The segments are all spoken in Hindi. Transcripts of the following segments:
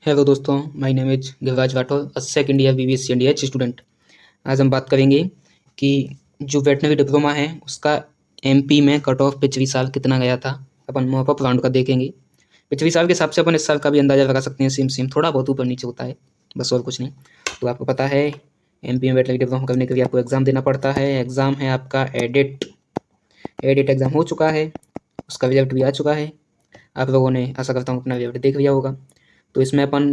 हेलो दोस्तों, my name is Giriraj Rathore, second year BVSc and student. आज हम बात करेंगे कि जो वेटनरी डिप्लोमा है उसका एमपी में कट ऑफ पिछले साल कितना गया था। अपन मॉपअप राउंड का देखेंगे। पिछले साल के हिसाब से अपन इस साल का भी अंदाजा लगा सकते हैं। सेम सेम थोड़ा बहुत ऊपर नीचे होता है, बस और कुछ नहीं। तो आपको पता है एमपी में वेटनरी डिप्लोमा करने के लिए आपको एग्ज़ाम देना पड़ता है। एग्ज़ाम है आपका एडिट एग्ज़ाम हो चुका है, उसका रिजल्ट भी आ चुका है। आप लोगों ने, आशा करता हूँ, अपना रिजल्ट देख लिया होगा। तो इसमें अपन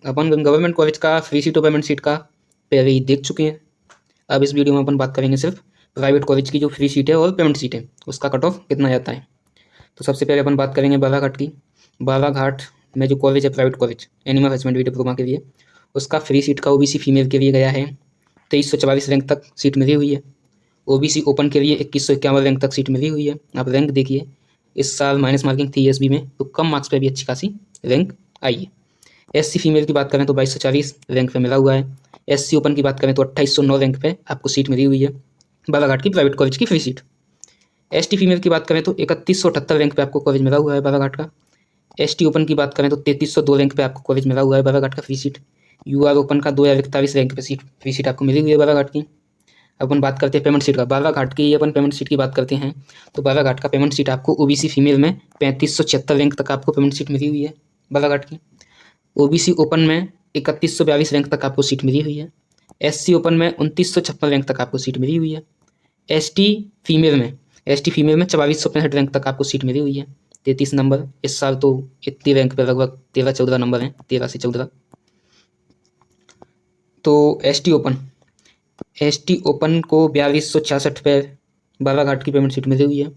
अपन गवर्नमेंट कॉलेज का फ्री सीट और पेमेंट सीट का पहले ही देख चुके हैं। अब इस वीडियो में अपन बात करेंगे सिर्फ प्राइवेट कॉलेज की जो फ्री सीट है और पेमेंट सीट है उसका कट ऑफ कितना जाता है। तो सबसे पहले अपन बात करेंगे बालाघाट की। बालाघाट में जो कॉलेज है, private college animal husbandry diploma के लिए, उसका फ्री सीट का ओबीसी फीमेल के लिए गया है 2344 रैंक तक सीट मिली हुई है। ओबीसी ओपन के लिए 2151 रैंक तक सीट मिली हुई है। आप रैंक देखिए, इस साल माइनस मार्किंग थी एसबी में, तो कम मार्क्स पे भी अच्छी खासी रैंक आई है। एससी फीमेल की बात करें तो 2240 रैंक पे मिला हुआ है। एससी ओपन की बात करें तो 2809 रैंक पे आपको सीट मिली हुई है बालाघाट की प्राइवेट कॉलेज की फ्री सीट। एसटी फीमेल की बात करें तो 3178 रैंक पे आपको कॉलेज मिला हुआ है बालाघाट का। एसटी ओपन की बात करें तो 3302 रैंक पे आपको कॉलेज मिला हुआ है बालाघाट का फ्री सीट। यूआर ओपन का 2041 रैंक पे सीट फ्री सीट आपको मिली हुई है बालाघाट की। अपन बात करते हैं पेमेंट सीट का। बालाघाट की अपन पेमेंट सीट की बात करते हैं तो बालाघाट का पेमेंट सीट आपको ओबीसी फीमेल में 3576 रैंक तक आपको पेमेंट सीट मिली हुई है बालाघाट की। ओबीसी ओपन में 3142 रैंक तक आपको सीट मिली हुई है। एससी ओपन में 2956 रैंक तक आपको सीट मिली हुई है। एसटी फीमेल में 4465 रैंक तक आपको सीट मिली हुई है। 33 नंबर। इस साल तो इतनी रैंक पे लगभग 13-14 नंबर हैं, 13 से 14। तो एसटी ओपन को 4266 पे बालाघाट की पेमेंट सीट मिली हुई है।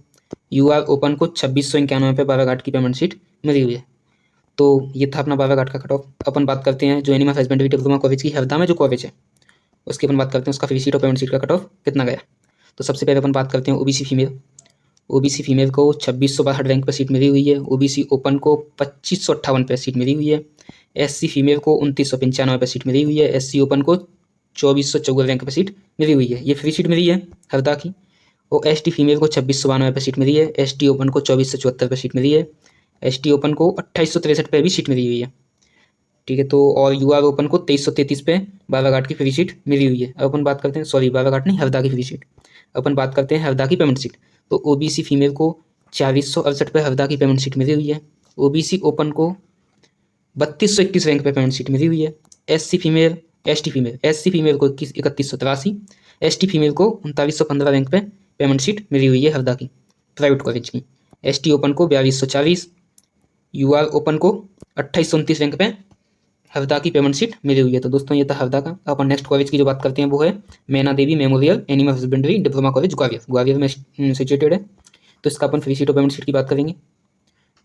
यूआर ओपन को 2691 पे बालाघाट की पेमेंट सीट मिली हुई है। तो ये था अपना बालाघाट का कट ऑफ। अपन बात करते हैं जो एनिमल हस्बेंड्री डिप्लोमा कॉलेज की हरदा में जो कॉलेज है उसकी अपन बात करते हैं, उसका फ्री सीट और पेमेंट सीट का कट ऑफ कितना गया। तो सबसे पहले अपन बात करते हैं ओबीसी फीमेल को 2662 रैंक पर सीट मिली हुई है। ओबीसी ओपन को 2558 पे सीट मिली हुई है। एससी फीमेल को 2995 पे सीट मिली हुई है। एससी ओपन को 2454 रैंक पर सीट मिली हुई है, ये फ्री सीट मिली है हरदा की। और एसटी फीमेल को 2692 पे सीट मिली है। एसटी ओपन को 2474 पे सीट मिली है। एसटी ओपन को 2863 पे भी सीट मिली हुई है, ठीक है। तो और यूआर ओपन को 2333 पे बालाघाट की फ्री सीट मिली हुई है। अब अपन बात करते हैं, सॉरी बालाघाट नहीं, हरदा की फ्री सीट। अपन बात करते हैं हरदा की पेमेंट सीट। तो ओबीसी फीमेल को 4068 पे हरदा की पेमेंट सीट मिली हुई है। ओबीसी ओपन को 3221 रैंक पे पेमेंट सीट मिली हुई है। एससी फीमेल को 3183, एसटी फीमेल को 3915 रैंक पे पेमेंट सीट मिली हुई है हरदा की प्राइवेट कॉलेज की। एसटी ओपन को 4240, यूआर ओपन को 2829 रैंक पे हरदा की पेमेंट सीट मिली हुई है। तो दोस्तों ये था हरदा का। अपन नेक्स्ट कॉलेज की जो बात करते हैं वो है Maina Devi memorial animal husbandry diploma college Gwalior में सिचुएटेड है। तो इसका अपन फ्री सीट और पेमेंट सीट की बात करेंगे।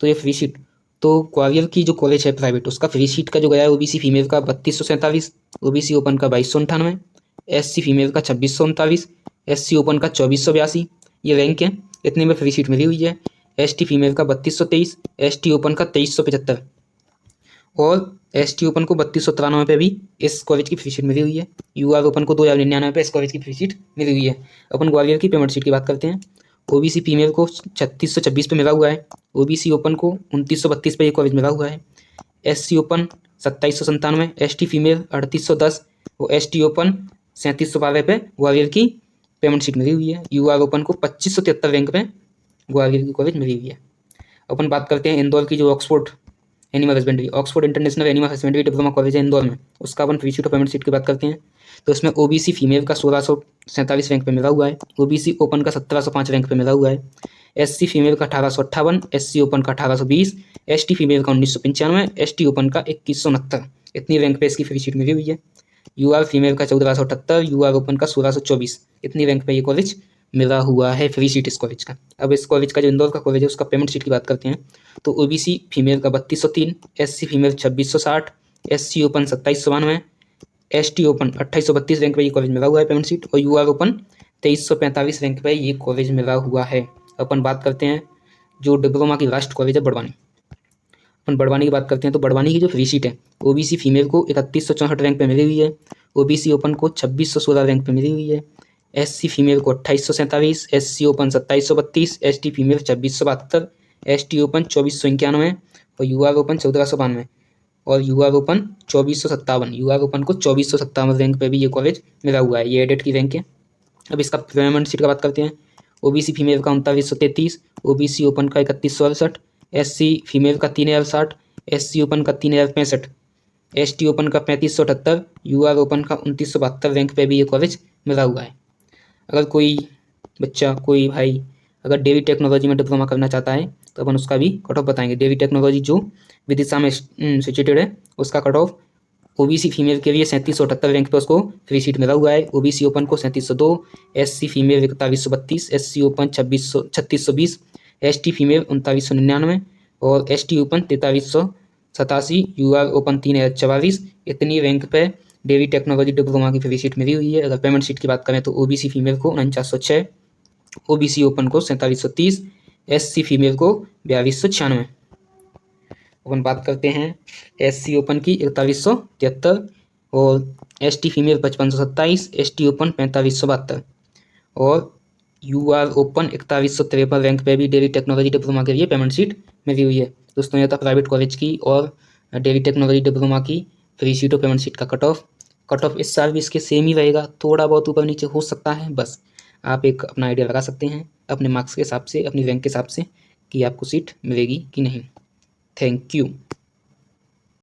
तो ये फ्री सीट, तो ग्वालियर की जो कॉलेज है प्राइवेट, उसका फ्री सीट का जो गया है ओबीसी फीमेल का 3247, ओबीसी ओपन का 2298, एससी फीमेल का 2639, एससी ओपन का 2482, ये रैंक है, इतने में फ्री सीट मिली हुई है। एसटी फीमेल का 3223, एसटी ओपन का 2375 और एसटी ओपन को 3293 पे भी इस कॉलेज की फ्री सीट मिली हुई है। यूआर ओपन को 2099 पे इस कॉलेज की फ्री सीट मिली हुई है। अपन ग्वालियर की पेमेंट सीट की बात करते हैं। ओबीसी फीमेल को 3626 पे मिला हुआ है। ओबीसी ओपन को 2932 पे ये कॉलेज मिला हुआ है। एससी ओपन 2797, एसटी फीमेल 3810 और एसटी ओपन 3712 पे ग्वालियर की पेमेंट सीट मिली हुई है। यूआर ओपन को 2573 रैंक पे ग्वालियर की कॉलेज मिली हुई है। अपन बात करते हैं इंदौर की जो Oxford international animal husbandry diploma college है इंदौर में, उसका अपन फ्री सीट और पेमेंट सीट की बात करते हैं। तो इसमें ओबीसी फीमेल का 1647 रैंक पे मिला हुआ है। ओबीसी ओपन का 1705 रैंक पे मिला हुआ है। एससी फीमेल का 1858, एससी ओपन का 1820, एसटी फीमेल का 1995, एसटी ओपन का 2169, इतनी रैंक पे इसकी फ्री सीट मिली हुई है। यूआर फीमेल का 1478, यूआर ओपन का 1624, इतनी रैंक पे ये कॉलेज मिला हुआ है फ्री सीट इस कॉलेज का। अब इस कॉलेज का जो इंदौर का कॉलेज है उसका पेमेंट सीट की बात करते हैं। तो ओबीसी फीमेल का 3203, SC female 2660, SC open 2792, ST open 2832 rank पे ये कॉलेज मिला हुआ है पेमेंट सीट और यूआर ओपन 2345 रैंक पे ये कॉलेज मिला हुआ है। अपन बात करते हैं जो डिप्लोमा की लास्ट कॉलेज है बड़वानी। अपन बड़वानी की बात करते हैं तो बड़वानी की जो फ्री सीट है ओबीसी फीमेल को 3164 रैंक पे मिली हुई है। ओबीसी ओपन को 2616 रैंक पे मिली हुई है। एससी फीमेल को 2847, SC open 2732, ST female 2672, ST open 2491 और यूआर ओपन 1492 और UR ओपन 2457, UR ओपन को 2457 रैंक पे भी ये कॉलेज मिला हुआ है, ये एडेड की रैंक है। अब इसका पेमेंट सीट का बात करते हैं। OBC फीमेल का 3933, OBC ओपन का 3168, SC फीमेल का 3060, SC ओपन का 3065, ST ओपन का 3578, UR ओपन का 2972 रैंक पे भी ये कॉलेज मिला हुआ है। अगर कोई बच्चा, कोई भाई अगर डेवी टेक्नोलॉजी में डिप्लोमा करना चाहता है तो अपन उसका भी कट ऑफ बताएंगे। डेवी टेक्नोलॉजी जो विदिशा में सिचुएटेड है, उसका कट ऑफ OBC फीमेल के लिए 3778 रैंक पे उसको फ्री सीट मिला हुआ है। OBC ओपन को 3702, SC female 4132, SC open 3620, ST female 3999 और ST ओपन 4387, UR ओपन 3044। इतनी रैंक पे डेवी टेक्नोलॉजी डिप्लोमा की फ्री सीट मिली हुई है। अगर पेमेंट सीट की बात करें तो OBC फीमेल को 4906, OBC ओपन को 4730, SC फीमेल को 4296। अपन बात करते हैं SC ओपन की 4173 और ST फीमेल 5527, ST ओपन 4572 और UR ओपन 4153 रैंक पे भी डेवी टेक्नोलॉजी डिप्लोमा के लिए पेमेंट सीट मिली हुई है। दोस्तों, यह था प्राइवेट कॉलेज की और डेवी टेक्नोलॉजी डिप्लोमा की फ्री सीट और पेमेंट सीट का कट ऑफ इस साल भी इसके सेम ही रहेगा, थोड़ा बहुत ऊपर नीचे हो सकता है। बस आप एक अपना आइडिया लगा सकते हैं अपने मार्क्स के हिसाब से, अपनी रैंक के हिसाब से कि आपको सीट मिलेगी कि नहीं। Thank you.